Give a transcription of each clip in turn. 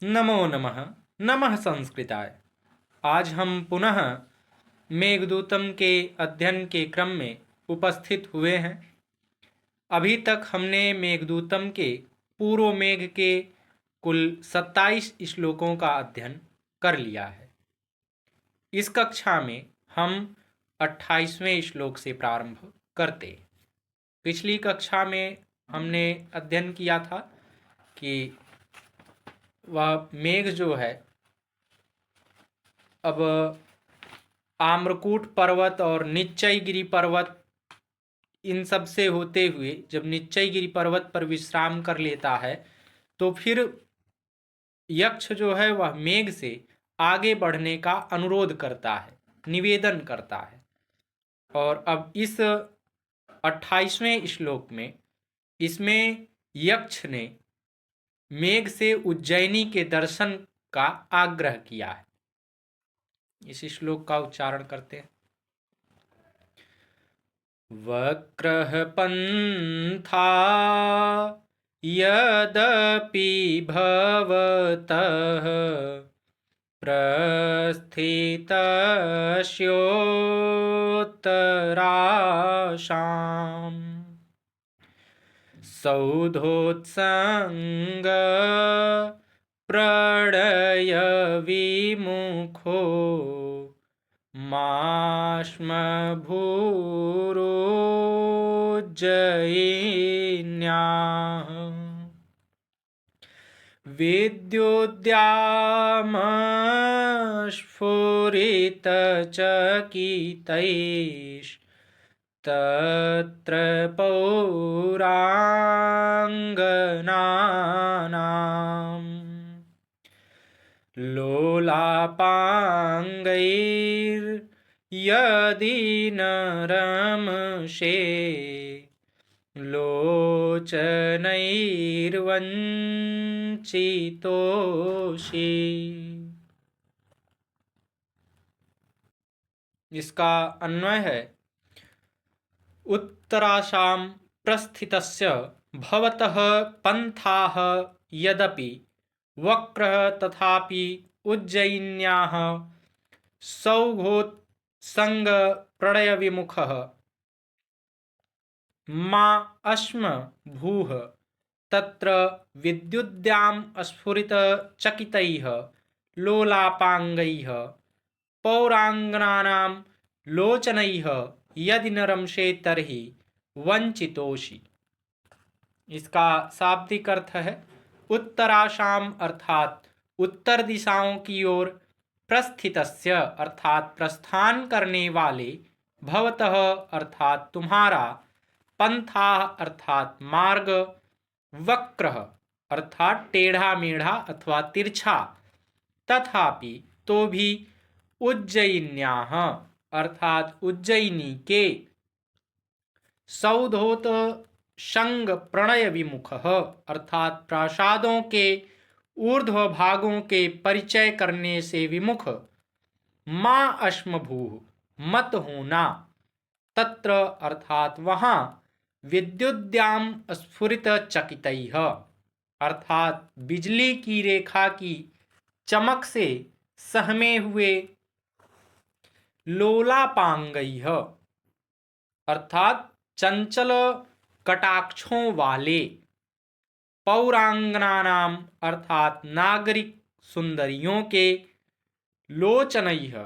नमो नमः। नमः संस्कृताय। आज हम पुनः मेघदूतम के अध्ययन के क्रम में उपस्थित हुए हैं। अभी तक हमने मेघदूतम के पूर्व मेघ के कुल 27 श्लोकों का अध्ययन कर लिया है। इस कक्षा में हम 28वें श्लोक से प्रारंभ करते हैं। पिछली कक्षा में हमने अध्ययन किया था कि वह मेघ जो है अब आम्रकूट पर्वत और निश्चयगिरि पर्वत इन सब से होते हुए जब निश्चयगिरि पर्वत पर विश्राम कर लेता है तो फिर यक्ष जो है वह मेघ से आगे बढ़ने का अनुरोध करता है, निवेदन करता है। और अब इस 28वें श्लोक में इसमें यक्ष ने मेघ से उज्जैनी के दर्शन का आग्रह किया है। इस श्लोक का उच्चारण करते हैं। वक्रः पन्था यदपि भवतः प्रस्थितस्योत्तराशाम् सौधोत्सङ्ग प्रणय विमुखो माश्मभूरोज्जयिन्याः विद्युद्द्यामस्फुरितचकितैस्तत्र पौराङ्गनानाम् लोलापाङ्गैर्यदि न रमषे लोचनैर्वञ्चितोषि। इसका अन्वय है उत्तराशां प्रस्थितस्य भवतः पन्थाः यदपि वक्रः तथापि उज्जयिन्याः सौघोत्संग प्रणय विमुखः मा अश्म भूः तत्र विद्युद्द्याम् स्फुरितचकितैः लोलापाङ्गैः पौराङ्गनानां लोचनैः यदि न रमषे तर्हि वंचितोषि। इसका शाब्दिक अर्थ है उत्तराशाम अर्थात उत्तर दिशाओं की ओर, प्रस्थितस्य अर्थात प्रस्थान करने वाले, भवतः अर्थात तुम्हारा, पंथा अर्थात मार्ग, वक्र अर्थात टेढ़ा मेढ़ा अथवा तिरछा, तथापि तो भी, उज्जयिन्याः अर्थात उज्जयिनी के, सौधोत संग प्रणय विमुख अर्थात प्रासादों के ऊर्ध्व भागों के परिचय करने से विमुख, माँ अश्मभू मत होना, तत्र अर्थात वहाँ, विद्युद्याम स्फुरित चकितैः अर्थात बिजली की रेखा की चमक से सहमे हुए, लोलापांगैः अर्थात चंचल कटाक्षों वाले, पौरांगनानाम अर्थात नागरिक सुंदरियों के, लोचनैः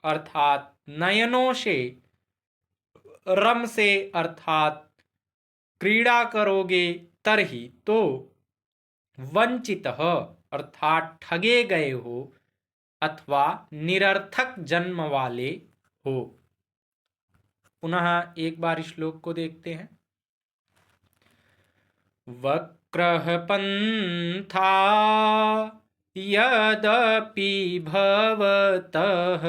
अर्थात नयनों से, रम से अर्थात क्रीड़ा करोगे तरही तो, वंचितः अर्थात ठगे गए हो अथवा निरर्थक जन्म वाले हो। पुनः एक बार श्लोक को देखते हैं। वक्रः पन्था यदपि भवतः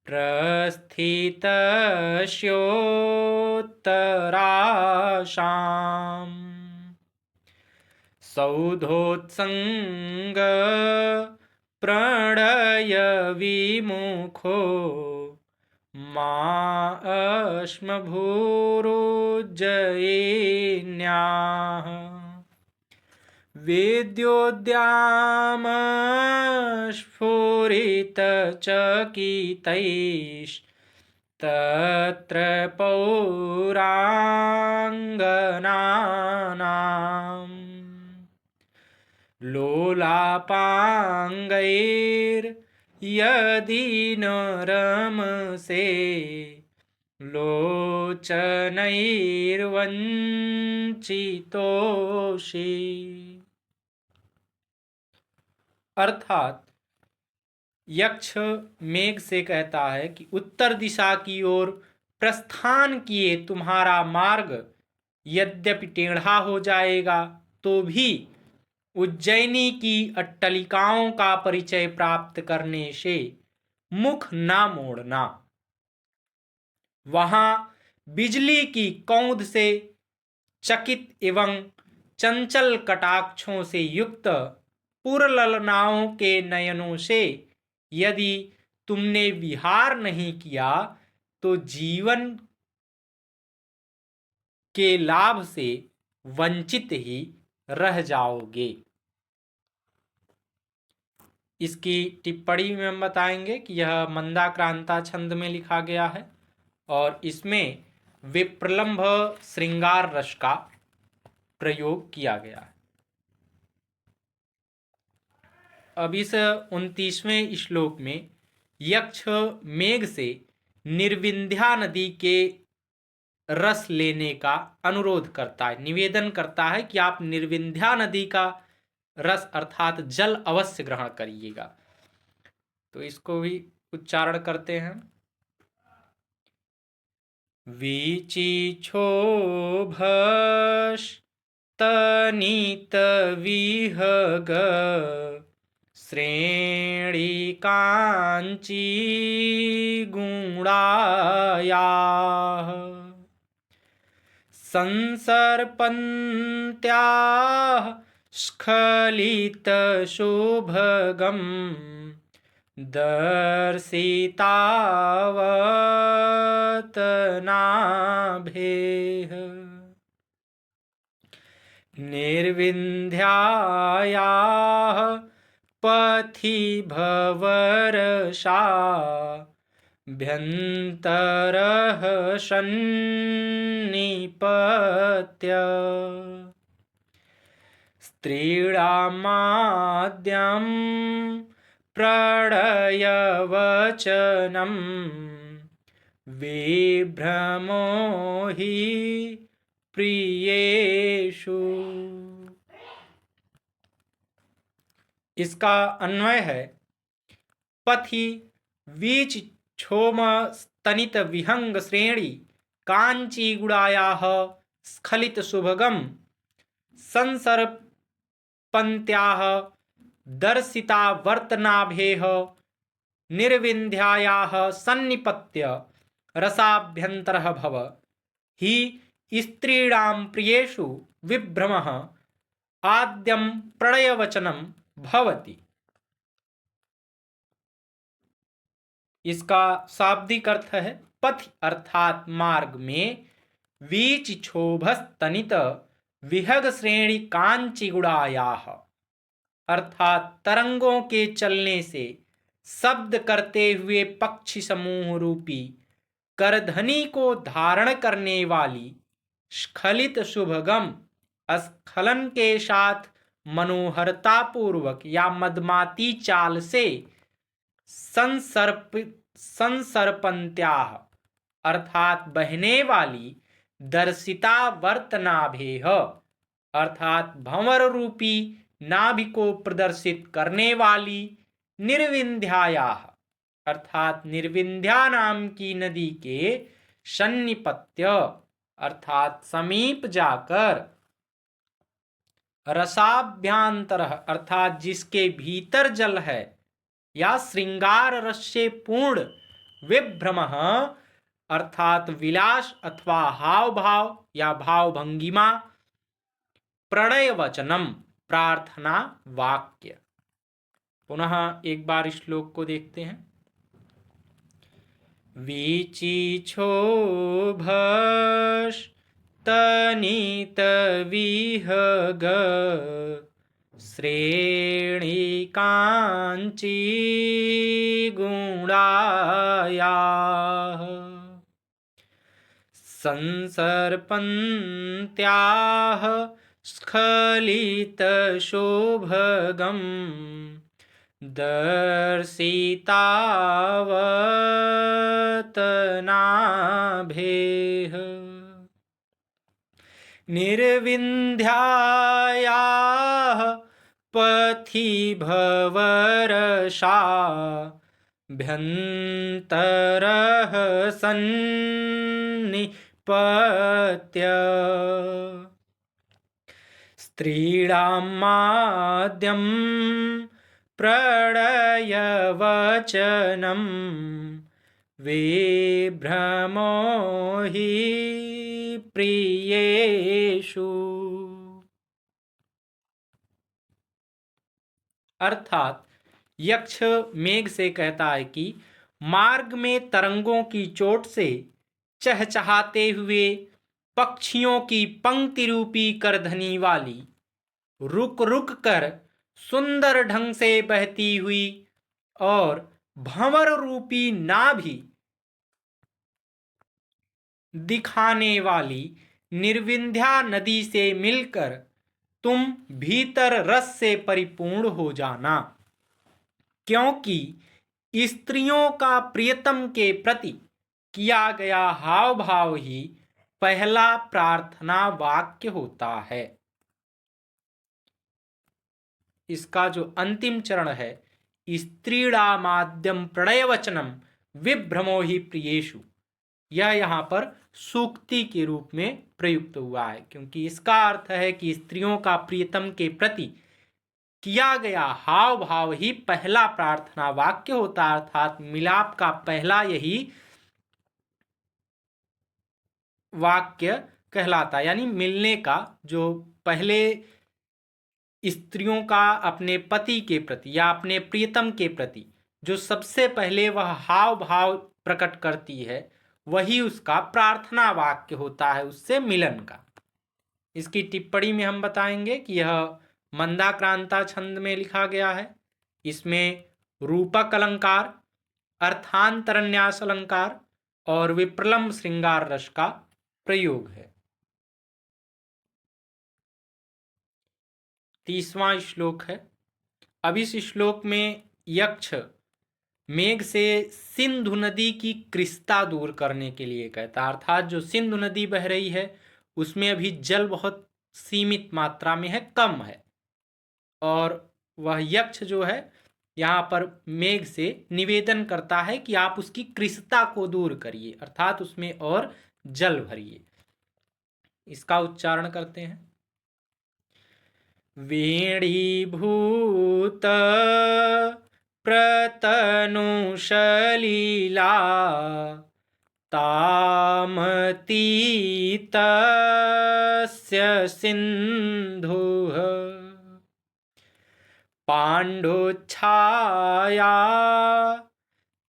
प्रस्थितस्योत्तराशाम् सौधोत्संग प्रणय विमुखो मा अश्मभूरोज्जयिन्याः विद्योद्यामस्फुरितचकितैस्तत्र पौराङ्गनानाम् लोलापाङ्गैर्यदि न रमसे लोचनैर्वञ्चितोषि। अर्थात यक्ष मेघ से कहता है कि उत्तर दिशा की ओर प्रस्थान किए तुम्हारा मार्ग यद्यपि टेढ़ा हो जाएगा तो भी उज्जैनी की अट्टलिकाओं का परिचय प्राप्त करने से मुख ना मोड़ना। वहां बिजली की कौंध से चकित एवं चंचल कटाक्षों से युक्त पुरललनाओं के नयनों से यदि तुमने विहार नहीं किया तो जीवन के लाभ से वंचित ही रह जाओगे। इसकी टिप्पणी में हम बताएंगे कि यह मंदाक्रांता छंद में लिखा गया है और इसमें विप्रलंभ श्रृंगार रस का प्रयोग किया गया है। अब इस 29वें श्लोक में यक्ष मेघ से निर्विंध्या नदी के रस लेने का अनुरोध करता है, निवेदन करता है कि आप निर्विंध्या नदी का रस अर्थात जल अवश्य ग्रहण करिएगा। तो इसको भी उच्चारण करते हैं। विचिक्षोभस्तनित विहग श्रेणी कांची गुणायाः संसर्पन्त्याः स्खलितशोभगम् दर्शितावत नाभेः निर्विन्ध्यायाः पथि भवरसा भ्यन्तरः सन्निपत्य स्त्रीणामाद्यं प्रणयवचनं विभ्रमो हि प्रियेषु। इसका अन्वय है पथि वीच क्षोम स्तनित विहंग श्रेणी कांची गुड़ायाः स्खलित शुभगम संसर्पन्त्याः दर्शिता वर्तनाभेः निर्विन्ध्यायाः सन्निपत्य रसाभ्यन्तरः भव हि स्त्रीणां प्रियेषु विभ्रमः आद्यं प्रणयवचनं भवति। इसका शाब्दिक अर्थ है पथ अर्थात मार्ग में वीच क्षोभस्तनित विहग श्रेणी कांची गुड़ायाः अर्थात तरंगों के चलने से शब्द करते हुए पक्षी समूह रूपी करधनी को धारण करने वाली स्खलित शुभगम स्खलन के साथ मनोहरता पूर्वक या मदमाती चाल से संसर्पन्त्याः अर्थात बहने वाली दर्शिता वर्तनाभेह अर्थात भंवर रूपी नाभि को प्रदर्शित करने वाली निर्विन्ध्यायाः अर्थात निर्विन्ध्या नाम की नदी के सन्निपत्य अर्थात समीप जाकर रसाभ्यांतर अर्थात जिसके भीतर जल है या श्रृंगार रस से पूर्ण विभ्रम अर्थात विलास अथवा हाव भाव या भाव भंगिमा प्रणय वचनम प्रार्थना वाक्य। पुनः एक बार श्लोक को देखते हैं। विचिक्षोभस्तनित विहग श्रेणीकाञ्ची गुणायाः संसर्पन्त्याः स्खलितशोभगम् दर्शितावतनाभेः निर्विन्ध्यायाः पथि भवरसा भ्यन्तरः सन्निपत्य स्त्रीणां माद्यं प्रणयवचनं विभ्रमो हि प्रियेषु। अर्थात यक्ष मेघ से कहता है कि मार्ग में तरंगों की चोट से चहचहाते हुए पक्षियों की पंक्ति रूपी करधनी वाली रुक रुक कर सुंदर ढंग से बहती हुई और भंवर रूपी नाभि दिखाने वाली निर्विंध्या नदी से मिलकर तुम भीतर रस से परिपूर्ण हो जाना, क्योंकि स्त्रियों का प्रियतम के प्रति किया गया हाव भाव ही पहला प्रार्थना वाक्य होता है। इसका जो अंतिम चरण है, स्त्रीणा माध्यम प्रणय वचनम विभ्रमो ही प्रियेषु, यह यहाँ पर सूक्ति के रूप में प्रयुक्त हुआ है, क्योंकि इसका अर्थ है कि स्त्रियों का प्रियतम के प्रति किया गया हाव भाव ही पहला प्रार्थना वाक्य होता, अर्थात मिलाप का पहला यही वाक्य कहलाता, यानी मिलने का जो पहले स्त्रियों का अपने पति के प्रति या अपने प्रियतम के प्रति जो सबसे पहले वह हाव भाव प्रकट करती है, वही उसका प्रार्थना वाक्य होता है, उससे मिलन का। इसकी टिप्पणी में हम बताएंगे कि यह मंदाक्रांता छंद में लिखा गया है। इसमें रूपक अलंकार, अर्थांतरन्यास अलंकार और विप्रलंब श्रृंगार रस का प्रयोग है। 30वां श्लोक है। अब इस श्लोक में यक्ष मेघ से सिंधु नदी की कृष्णता दूर करने के लिए कहता, अर्थात जो सिंधु नदी बह रही है उसमें अभी जल बहुत सीमित मात्रा में है, कम है, और वह यक्ष जो है यहाँ पर मेघ से निवेदन करता है कि आप उसकी कृष्णता को दूर करिए, अर्थात उसमें और जल भरिए। इसका उच्चारण करते हैं। वेणीभूत प्रतनुशलीला तामतीतस्य सिन्धुः पाण्डोच्छाया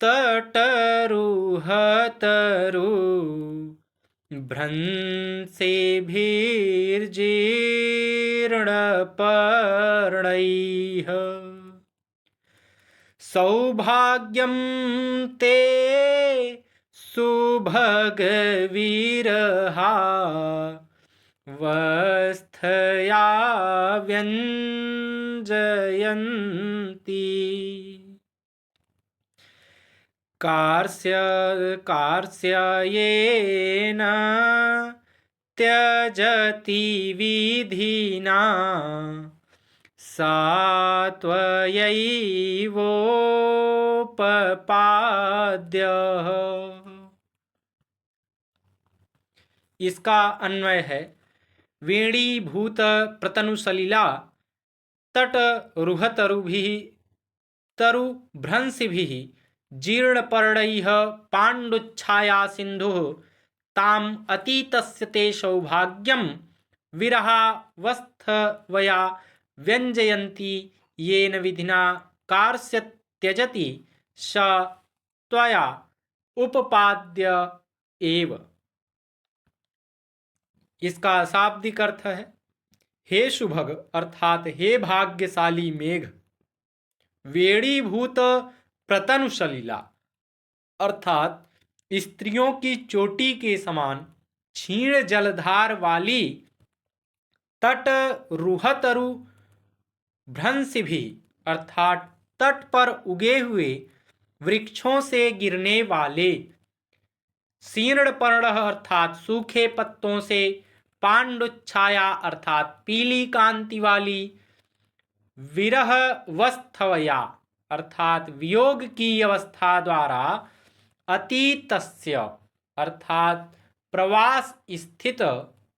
तटरुहतरु भ्रंसेभिर्जीर्णपर्णैः सौभाग्यं ते सुभगविरहा वस्थया व्यञ्जयन्ति कार्स्ययेन त्यजति विधिना सा त्वयैवोपपाद्यः। इसका अन्वय है, वेणीभूत प्रतनुसलिला तट रुहतरुभिः तरुभ्रंशिभिः जीर्णपर्णैः पाण्डुच्छाया सिन्धुः ताम अतीतस्य ते सौभाग्यं विरहावस्थवया व्यञ्जयन्ति येन विधिना कार्स्य त्यजति स त्वया उपपाद्य एव। इसका शाब्दिक अर्थ है, हे सुभग अर्थात हे भाग्यशाली मेघ, वेणीभूत प्रतनु सलिला अर्थात स्त्रियों की चोटी के समान क्षीण जलधार वाली तट रुहतरु भ्रंश भी अर्थात तट पर उगे हुए वृक्षों से गिरने वाले शीर्ण पर्ण अर्थात सूखे पत्तों से पांडुच्छाया अर्थात पीली कांति वाली विरह वस्थवया अर्थात वियोग की अवस्था द्वारा अतीतस्य अर्थात प्रवास स्थित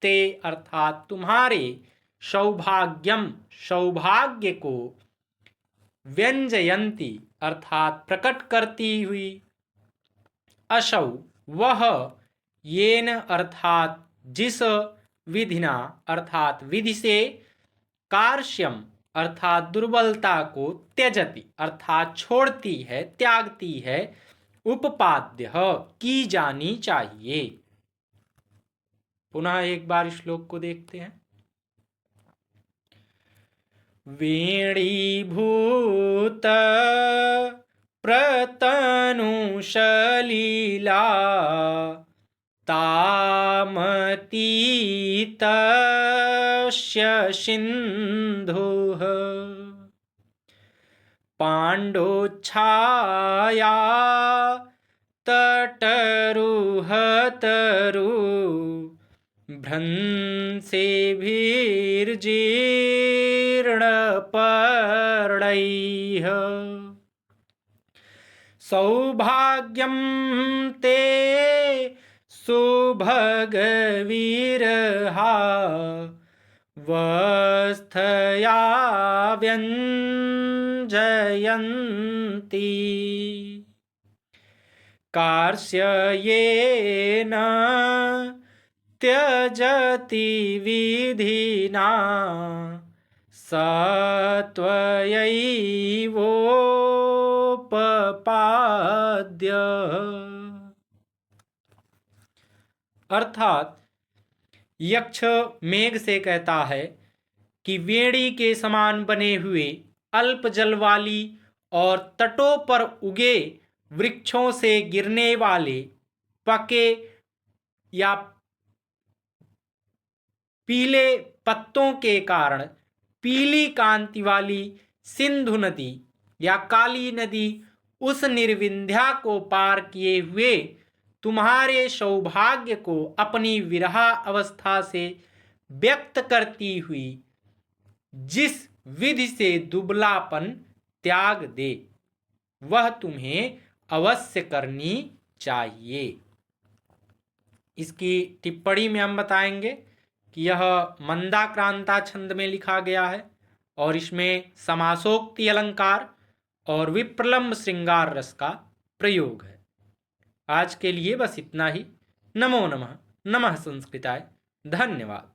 ते अर्थात तुम्हारे सौभाग्यम सौभाग्य को व्यंजयंती अर्थात प्रकट करती हुई असौ वह येन अर्थात जिस विधिना अर्थात विधि से कार्श्यम अर्थात दुर्बलता को त्यजति अर्थात छोड़ती है त्यागती है उपपाद्य की जानी चाहिए। पुनः एक बार श्लोक को देखते हैं। वेणीभूत प्रतनु सलिला तामतीतस्य सिन्धुः पाण्डोच्छाया तटरुहतरु भ्रंसेभिर्जीर्णपर्णैः सौभाग्यं ते सुभगविरहा वस्थया व्यञ्जयन्ति कार्श्येन त्यजति विधिना सत्वयैवोपपाद्य अर्थात यक्ष मेघ से कहता है कि वेणी के समान बने हुए अल्प जल वाली और तटों पर उगे वृक्षों से गिरने वाले पके या पीले पत्तों के कारण पीली कांति वाली सिंधु नदी या काली नदी उस निर्विंध्या को पार किए हुए तुम्हारे सौभाग्य को अपनी विरहा अवस्था से व्यक्त करती हुई जिस विधि से दुबलापन त्याग दे वह तुम्हें अवश्य करनी चाहिए। इसकी टिप्पणी में हम बताएंगे कि यह मंदाक्रांता छंद में लिखा गया है और इसमें समासोक्ति अलंकार और विप्रलंब श्रृंगार रस का प्रयोग है। आज के लिए बस इतना ही। नमो नमः। नमः संस्कृताय। धन्यवाद।